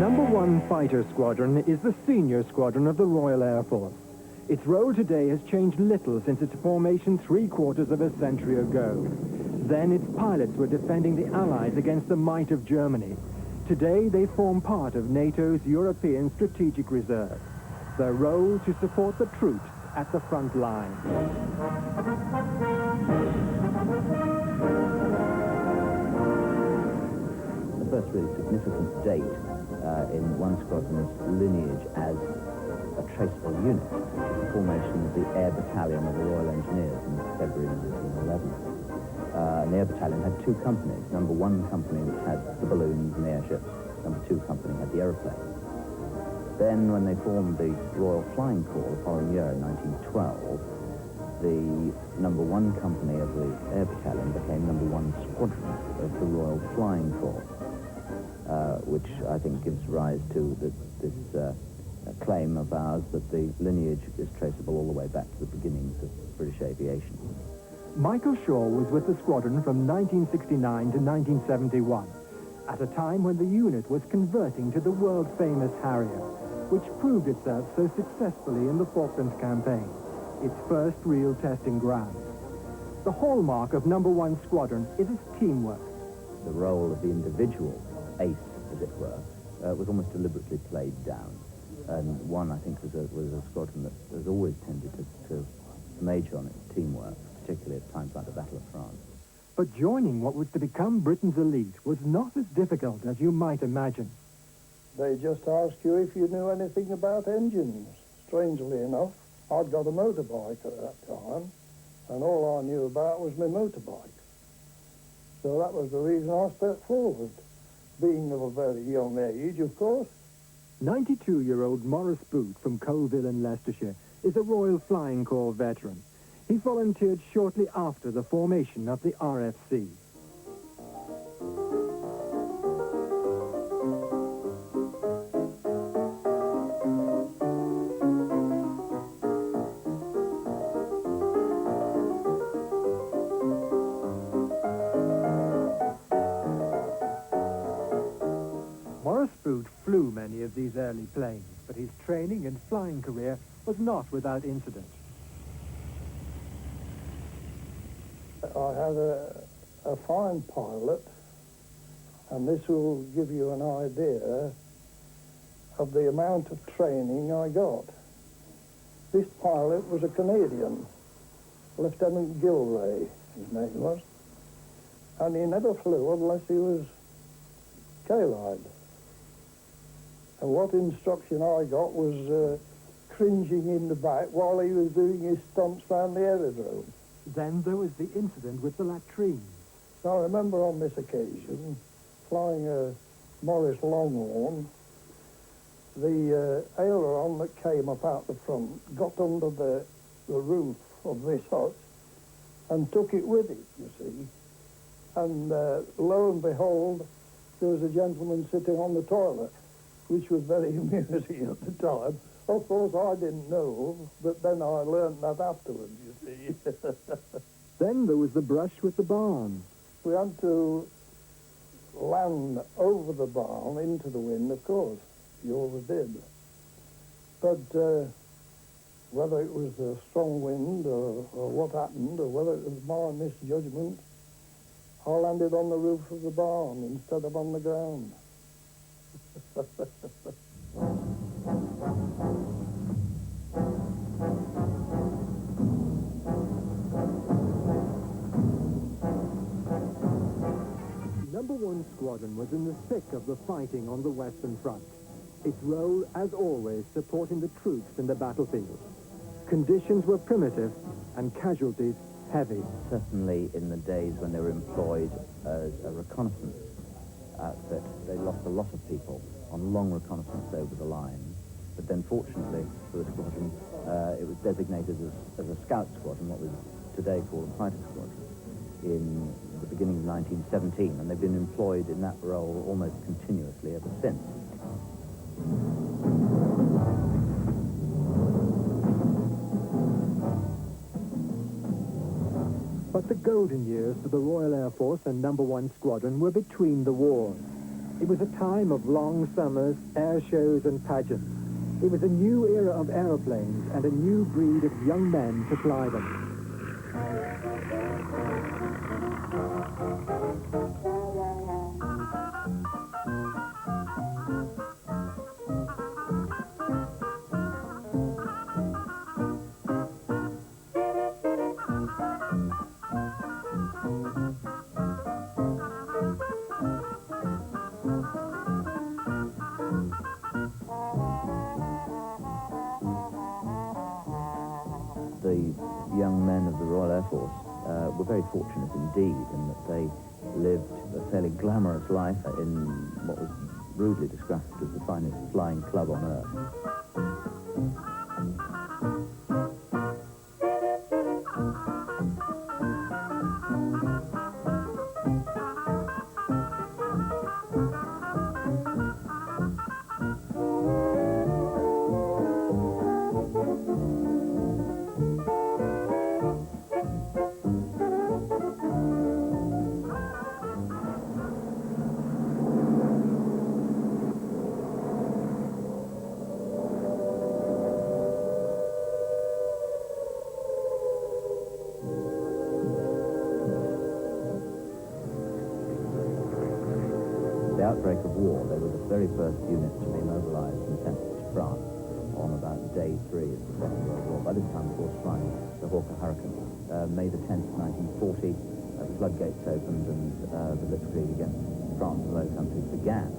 Number 1 Fighter Squadron is the senior squadron of the Royal Air Force. Its role today has changed little since its formation 3/4 of a century ago. Then its pilots were defending the Allies against the might of Germany. Today they form part of NATO's European Strategic Reserve. Their role to support the troops at the front line. The first really significant date in one squadron's lineage as a traceable unit was the formation of the Air Battalion of the Royal Engineers in February 1911. And the Air Battalion had two companies. Number 1 company, which had the balloons and the airships. Number 2 company had the aeroplanes. Then, when they formed the Royal Flying Corps the following year, in 1912, the number 1 company of the Air Battalion became number 1 Squadron of the Royal Flying Corps, which I think gives rise to this claim of ours that the lineage is traceable all the way back to the beginnings of British aviation. Michael Shaw was with the squadron from 1969 to 1971, at a time when the unit was converting to the world-famous Harrier, which proved itself so successfully in the Falklands campaign, its first real testing ground. The hallmark of number 1 Squadron is its teamwork. The role of the individual ace, as it were, was almost deliberately played down. And one, I think, was a squadron that has always tended to major on its teamwork, particularly at times like the Battle of France. But joining what was to become Britain's elite was not as difficult as you might imagine. They just asked you if you knew anything about engines. Strangely enough, I'd got a motorbike at that time, and all I knew about was my motorbike. So that was the reason I stepped forward, being of a very young age, of course. 92-year-old Maurice Boot from Colville in Leicestershire is a Royal Flying Corps veteran. He volunteered shortly after the formation of the RFC. Maurice Boot flew many of these early planes, but his training and flying career was not without incident. I had a fine pilot, and this will give you an idea of the amount of training I got. This pilot was a Canadian, Lieutenant Gilray, his name was, and he never flew unless he was K-line. And what instruction I got was cringing in the back while he was doing his stunts round the aerodrome. Then there was the incident with the latrines. I remember on this occasion, flying a Morris Longhorn, the aileron that came up out the front got under the roof of this hut and took it with it, you see. And lo and behold, there was a gentleman sitting on the toilet, which was very amusing at the time. Of course, I didn't know, but then I learned that afterwards, you see. Then there was the brush with the barn. We had to land over the barn into the wind, of course. You always did. But whether it was a strong wind or what happened, or whether it was my misjudgment, I landed on the roof of the barn instead of on the ground. Number 1 Squadron was in the thick of the fighting on the Western Front. Its role, as always, supporting the troops in the battlefield. Conditions were primitive and casualties heavy. Certainly in the days when they were employed as a reconnaissance outfit, they lost a lot of people on long reconnaissance over the line. But then fortunately for the squadron, it was designated as a scout squadron, what was today called a fighter squadron, in the beginning of 1917, and they've been employed in that role almost continuously ever since. But the golden years for the Royal Air Force and Number 1 Squadron were between the wars. It was a time of long summers, air shows and pageants. It was a new era of aeroplanes and a new breed of young men to fly them. The young men of the Royal Air Force were very fortunate indeed in that they lived a fairly glamorous life in what was rudely described as the finest flying club on earth. The outbreak of war, they were the very first unit to be mobilized and sent to France on about day 3 of the Second World War. By this time, of course, flying the Hawker Hurricane. May the 10th, 1940, the floodgates opened and the blitzkrieg against France and the Low Countries began.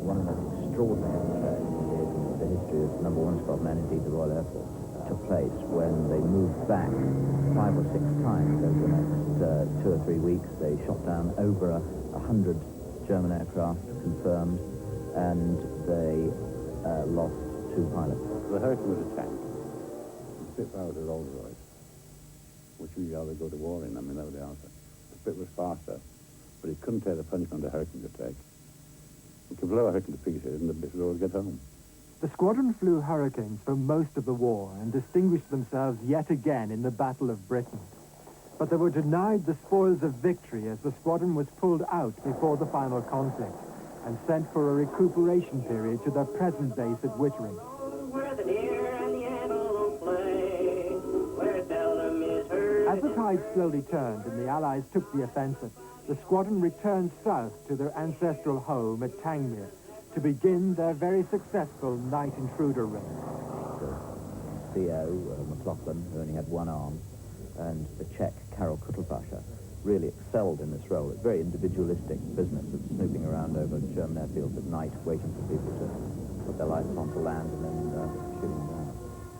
One of the most extraordinary episodes in the history of No. 1 Squadron and indeed the Royal Air Force took place when they moved back 5 or 6 times over the next 2 or 3 weeks. They shot down over 100 German aircraft confirmed, and they lost 2 pilots. The Hurricane was a tank. The Spitfire was a Rolls Royce, which we either go to war in. I mean, that was the answer. The Spit was faster, but it couldn't take the punishment the Hurricane could take. It could blow a Hurricane to pieces, and the bits would always get home. The squadron flew Hurricanes for most of the war and distinguished themselves yet again in the Battle of Britain. But they were denied the spoils of victory as the squadron was pulled out before the final conflict and sent for a recuperation period to their present base at Wittering. Where the deer and the antelope play, where seldom is heard. As the tide slowly turned and the Allies took the offensive, the squadron returned south to their ancestral home at Tangmere to begin their very successful night intruder raid. CO McLaughlin, who only had 1 arm, and the Czech Karel Kutlbascher really excelled in this role. It's very individualistic business of snooping around over German airfields at night, waiting for people to put their lights on to land and then shooting them down.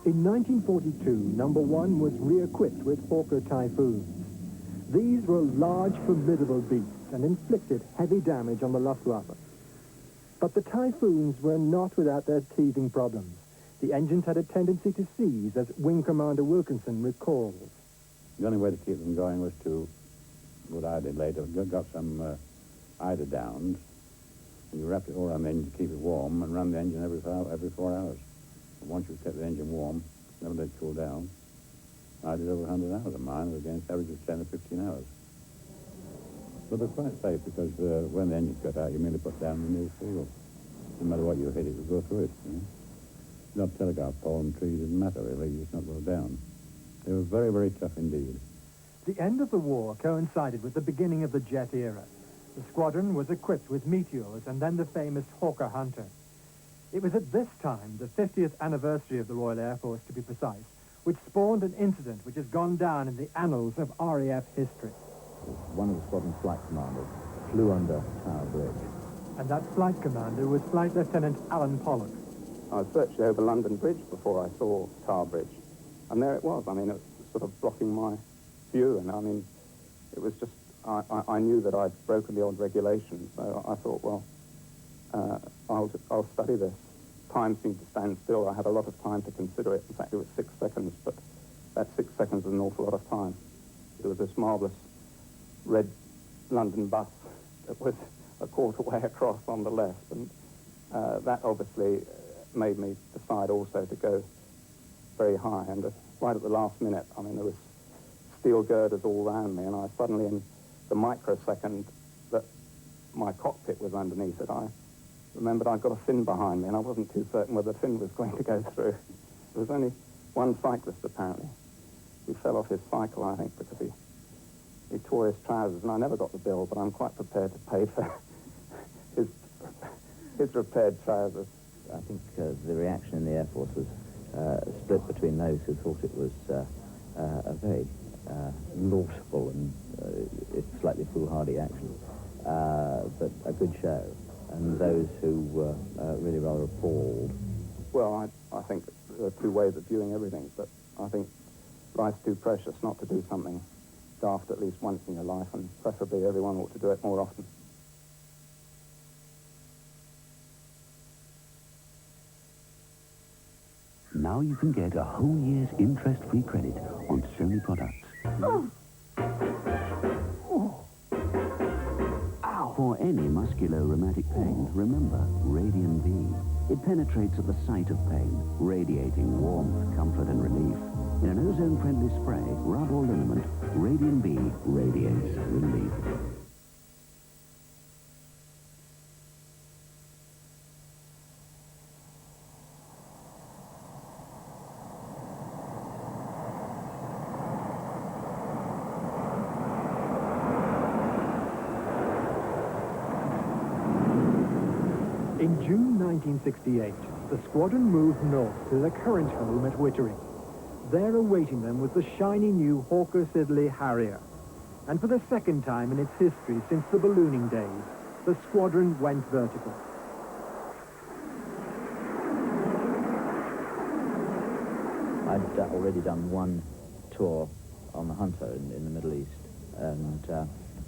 In 1942, No. 1 was re-equipped with Hawker Typhoons. These were large, formidable beasts and inflicted heavy damage on the Luftwaffe. But the Typhoons were not without their teething problems. The engines had a tendency to seize, as Wing Commander Wilkinson recalls. The only way to keep them going was to, what I did later, got some eider-downs, and you wrapped it all around the engine to keep it warm, and run the engine every 4 hours. And once you kept the engine warm, never let it cool down. I did over 100 hours of mine, against average of 10 or 15 hours. But they're quite safe, because when the engine's got out, you merely put down the new field. No matter what you hit, it will go through it. You know? Not telegraph pole and trees, didn't matter, really. You just not go down. They were very, very tough indeed. The end of the war coincided with the beginning of the jet era. The squadron was equipped with Meteors and then the famous Hawker Hunter. It was at this time, the 50th anniversary of the Royal Air Force to be precise, which spawned an incident which has gone down in the annals of RAF history. One of the squadron flight commanders flew under Tower Bridge. And that flight commander was Flight Lieutenant Alan Pollock. I was virtually over London Bridge before I saw Tower Bridge. And there it was. I mean, it was sort of blocking my view. And I mean, it was just, I knew that I'd broken the old regulations. So I thought, well, I'll study this. Time seemed to stand still. I had a lot of time to consider it. In fact, it was 6 seconds, but that 6 seconds was an awful lot of time. There was this marvellous red London bus that was a quarter way across on the left. And that obviously made me decide also to go very high. And right at the last minute, I mean, there was steel girders all around me, and I suddenly, in the microsecond that my cockpit was underneath it, I remembered I'd got a fin behind me, and I wasn't too certain whether the fin was going to go through. There was only one cyclist, apparently. He fell off his cycle, I think, because he tore his trousers, and I never got the bill, but I'm quite prepared to pay for his repaired trousers. I think the reaction in the Air Force was split between those who thought it was a very laudable and slightly foolhardy action, but a good show, and those who were really rather appalled. Well, I think there are two ways of viewing everything, but I think life's too precious not to do something daft at least once in your life, and preferably everyone ought to do it more often. Now you can get a whole year's interest-free credit on Sony products. For any musculo-rheumatic pain, remember Radian V. It penetrates at the site of pain, radiating warmth, comfort and relief. In an ozone-friendly spray, rub or liniment, Radian V radiates relief. In June 1968, the squadron moved north to their current home at Wittering. There awaiting them was the shiny new Hawker Siddeley Harrier. And for the second time in its history since the ballooning days, the squadron went vertical. I'd already done one tour on the Hunter in the Middle East, and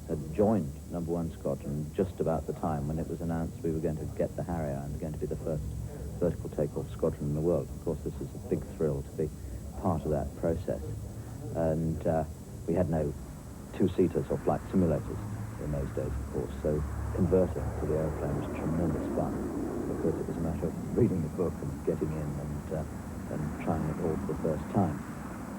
had joined No. 1 Squadron just about the time when it was announced we were going to get the Harrier and going to be the first vertical takeoff squadron in the world. Of course, this was a big thrill to be part of that process. And we had no two-seaters or flight simulators in those days, of course, so converting to the airplane was tremendous fun, because it was a matter of reading the book and getting in and trying it all for the first time.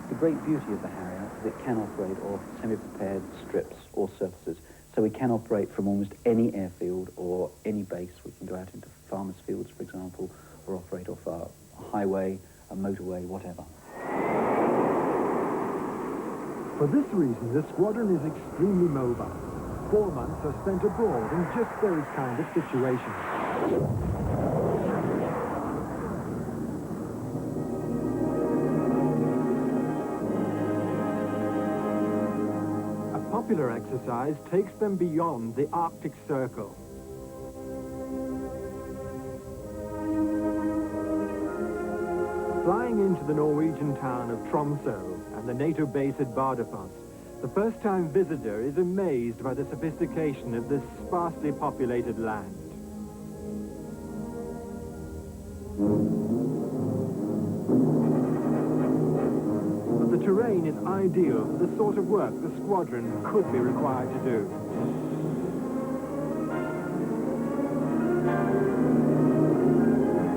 The great beauty of the Harrier is it can operate off semi-prepared strips or surfaces. So we can operate from almost any airfield or any base. We can go out into farmers' fields, for example, or operate off a highway, a motorway, whatever. For this reason, the squadron is extremely mobile. 4 months are spent abroad in just those kind of situations. Popular exercise takes them beyond the Arctic Circle. Flying into the Norwegian town of Tromsø and the NATO base at Bardufoss, the first-time visitor is amazed by the sophistication of this sparsely populated land. The terrain is ideal for the sort of work the squadron could be required to do.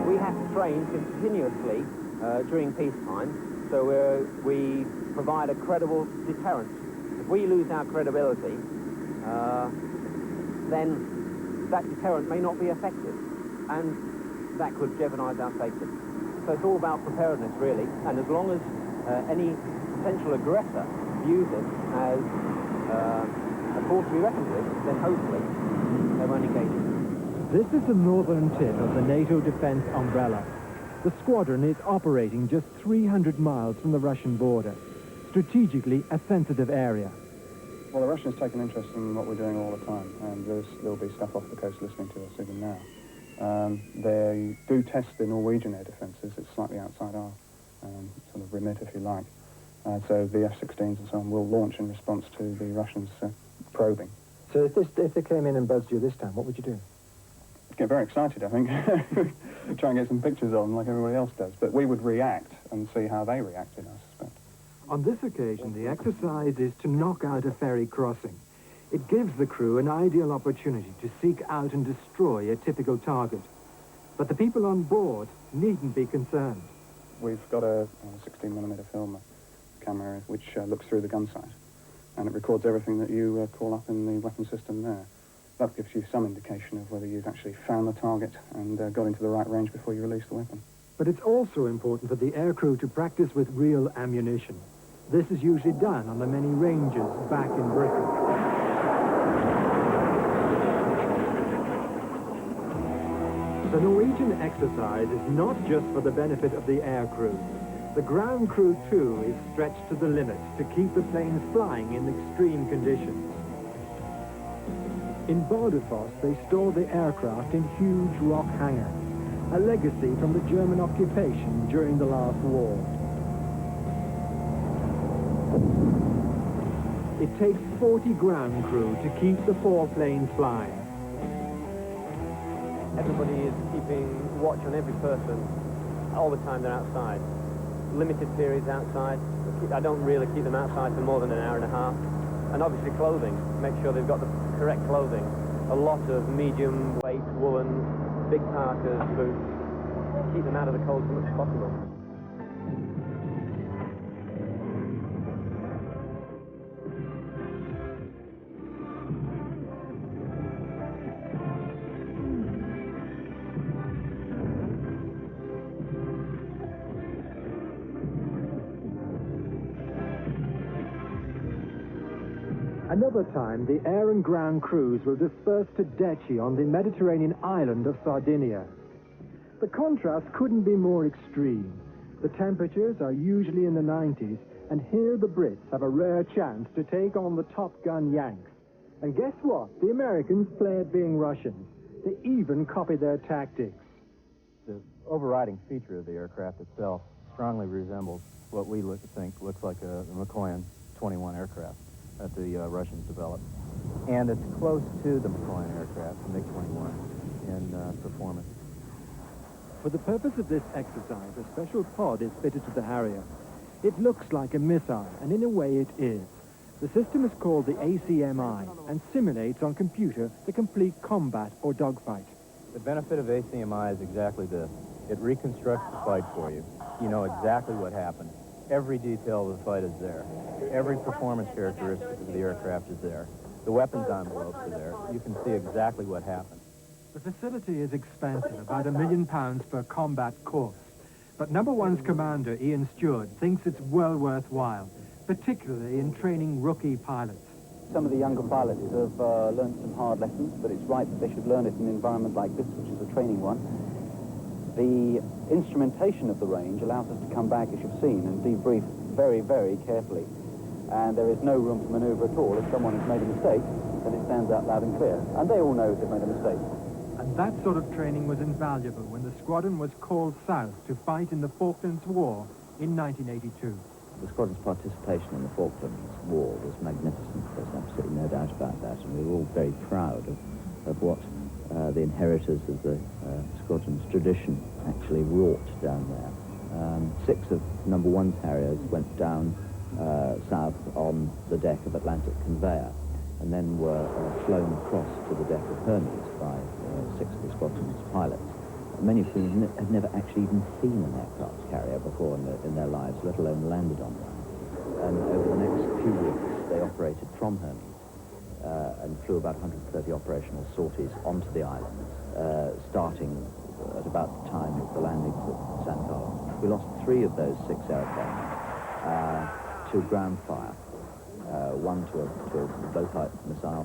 We have to train continuously during peacetime, so we provide a credible deterrent. If we lose our credibility, then that deterrent may not be effective, and that could jeopardize our safety. So it's all about preparedness, really, and as long as any potential aggressor views it as a force to be reckoned with, then hopefully they won't engage it. This is the northern tip of the NATO defense umbrella. The squadron is operating just 300 miles from the Russian border, strategically a sensitive area. Well, the Russians take an interest in what we're doing all the time, and there'll be stuff off the coast listening to us even now. They do test the Norwegian air defences. It's slightly outside our sort of remit, if you like. So the F-16s and so on will launch in response to the Russians probing. So if they came in and buzzed you this time, what would you do? Get very excited, I think. Try and get some pictures of them like everybody else does. But we would react and see how they reacted, I suspect. On this occasion, the exercise is to knock out a ferry crossing. It gives the crew an ideal opportunity to seek out and destroy a typical target. But the people on board needn't be concerned. We've got a 16mm film camera which looks through the gun sight, and it records everything that you call up in the weapon system there. that gives you some indication of whether you've actually found the target and got into the right range before you release the weapon. But it's also important for the aircrew to practice with real ammunition. This is usually done on the many ranges back in Britain. The Norwegian exercise is not just for the benefit of the aircrew. The ground crew, too, is stretched to the limit to keep the planes flying in extreme conditions. In Bardufoss, they store the aircraft in huge rock hangars, a legacy from the German occupation during the last war. It takes 40 ground crew to keep the 4 planes flying. Everybody is keeping watch on every person all the time they're outside. Limited periods outside. I don't really keep them outside for more than an hour and a half. And obviously clothing. Make sure they've got the correct clothing. A lot of medium weight woolen, big parkas, boots. Keep them out of the cold as much as possible. Another time, the air and ground crews will disperse to Deci on the Mediterranean island of Sardinia. The contrast couldn't be more extreme. The temperatures are usually in the 90s, and here the Brits have a rare chance to take on the Top Gun Yanks. And guess what? The Americans play at being Russians. They even copy their tactics. The overriding feature of the aircraft itself strongly resembles what we think looks like the Mikoyan 21 aircraft that the Russians developed. And it's close to the Mikoyan aircraft, the MiG-21, in performance. For the purpose of this exercise, a special pod is fitted to the Harrier. It looks like a missile, and in a way it is. The system is called the ACMI and simulates on computer the complete combat or dogfight. The benefit of ACMI is exactly this. It reconstructs the fight for you. You know exactly what happened. Every detail of the fight is there. Every performance characteristic of the aircraft is there. The weapons envelopes are there. You can see exactly what happened. The facility is expensive, about £1 million per combat course. But number one's commander, Ian Stewart, thinks it's well worthwhile, particularly in training rookie pilots. Some of the younger pilots have learned some hard lessons, but it's right that they should learn it in an environment like this, which is a training one. The instrumentation of the range allows us to come back, as you've seen, and debrief very, very carefully. And there is no room for manoeuvre at all. If someone has made a mistake, then it stands out loud and clear. And they all know they've made a mistake. And that sort of training was invaluable when the squadron was called south to fight in the Falklands War in 1982. The squadron's participation in the Falklands War was magnificent. There's absolutely no doubt about that, and we were all very proud of what the inheritors of the squadron's tradition actually wrought down there. 6 of number 1's Harriers went down south on the deck of Atlantic Conveyor, and then were flown across to the deck of Hermes by 6 of the squadron's pilots. Many of whom had never actually even seen an aircraft carrier before in their lives, let alone landed on one. And over the next few weeks, they operated from Hermes and flew about 130 operational sorties onto the island, starting at about the time of the landings at San Carlos. We lost 3 of those 6 aircraft to ground fire, 1 to a blow-type missile,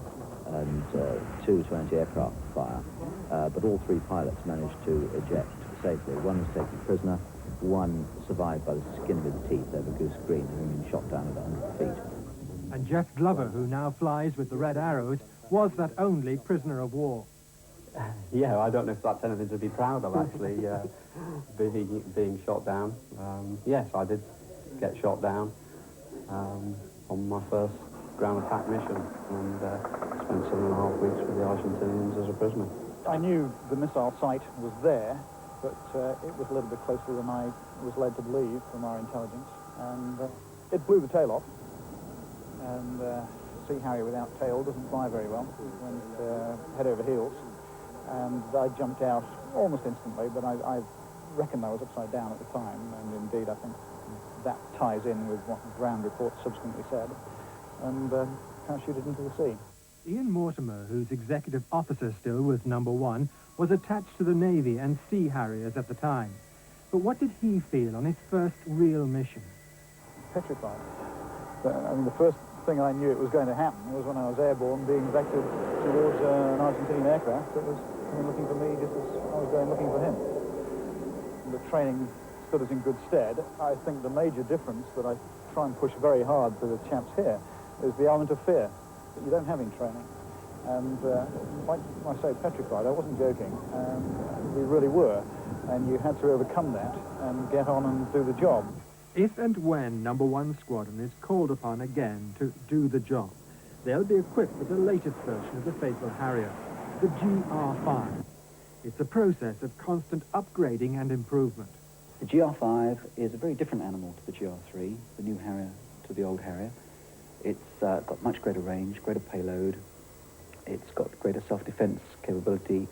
and 2 to anti-aircraft fire. But all 3 pilots managed to eject safely. 1 was taken prisoner, 1 survived by the skin of his teeth over Goose Green, having been shot down at 100 feet. And Jeff Glover, who now flies with the Red Arrows, was that only prisoner of war. Yeah, I don't know if that's anything to be proud of, actually, being shot down. Yes, I did get shot down on my first ground attack mission, and spent 7.5 weeks with the Argentinians as a prisoner. I knew the missile site was there, but it was a little bit closer than I was led to believe from our intelligence, and it blew the tail off. And Sea Harrier without tail doesn't fly very well. It went head over heels, and I jumped out almost instantly, but I reckoned I was upside down at the time, and indeed I think that ties in with what ground reports subsequently said, and parachuted into the sea. Ian Mortimer, whose executive officer still was number 1, was attached to the Navy and Sea Harriers at the time. But what did he feel on his first real mission? Petrified. I mean, the first thing I knew it was going to happen was when I was airborne, being vectored towards an Argentinian aircraft that was coming looking for me just as I was going looking for him. The training stood us in good stead. I think the major difference that I try and push very hard to the chaps here is the element of fear that you don't have in training. And like I say, petrified, I wasn't joking. We really were. And you had to overcome that and get on and do the job. If and when number 1 Squadron is called upon again to do the job, they'll be equipped with the latest version of the faithful Harrier, the GR5. It's a process of constant upgrading and improvement. The GR5 is a very different animal to the GR3, the new Harrier to the old Harrier. It's got much greater range, greater payload, it's got greater self-defense capability,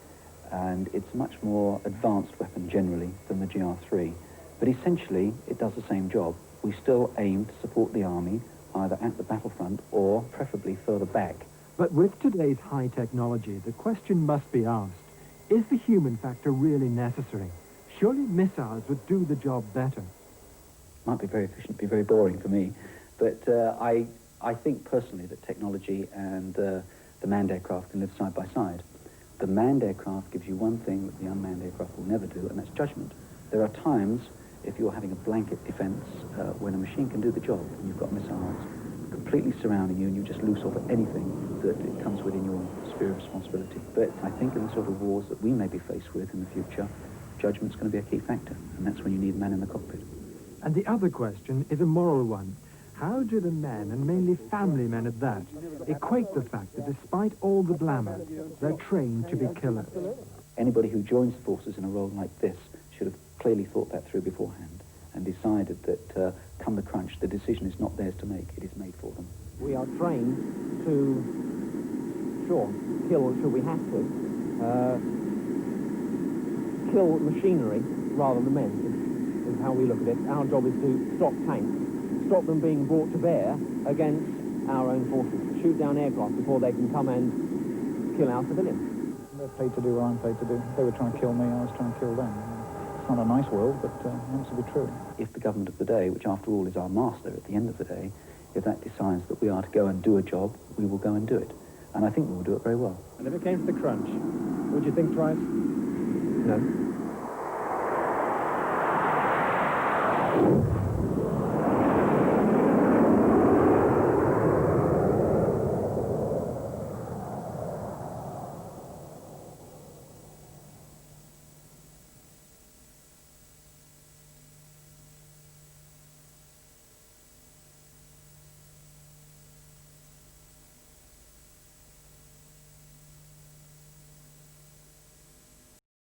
and it's a much more advanced weapon generally than the GR3. But essentially, it does the same job. We still aim to support the Army, either at the battlefront or preferably further back. But with today's high technology, the question must be asked, is the human factor really necessary? Surely missiles would do the job better. Might be very efficient, be very boring for me, but I think personally that technology and the manned aircraft can live side by side. The manned aircraft gives you one thing that the unmanned aircraft will never do, and that's judgment. There are times, if you're having a blanket defense, when a machine can do the job, and you've got missiles completely surrounding you, and you just loose off at anything that it comes within your sphere of responsibility. But I think in the sort of wars that we may be faced with in the future, judgment's going to be a key factor, and that's when you need a man in the cockpit. And the other question is a moral one. How do the men, and mainly family men at that, equate the fact that despite all the glamour, they're trained to be killers? Anybody who joins the forces in a role like this should have clearly thought that through beforehand and decided that come the crunch, the decision is not theirs to make, it is made for them. We are trained to, sure, kill should we have to, kill machinery rather than men, is how we look at it. Our job is to stop tanks, stop them being brought to bear against our own forces, shoot down aircraft before they can come and kill our civilians. They're paid to do what I'm paid to do. They were trying to kill me, I was trying to kill them. It's not a nice world, but it happens to be true. If the government of the day, which after all is our master at the end of the day, if that decides that we are to go and do a job, we will go and do it. And I think we will do it very well. And if it came to the crunch, would you think twice? No.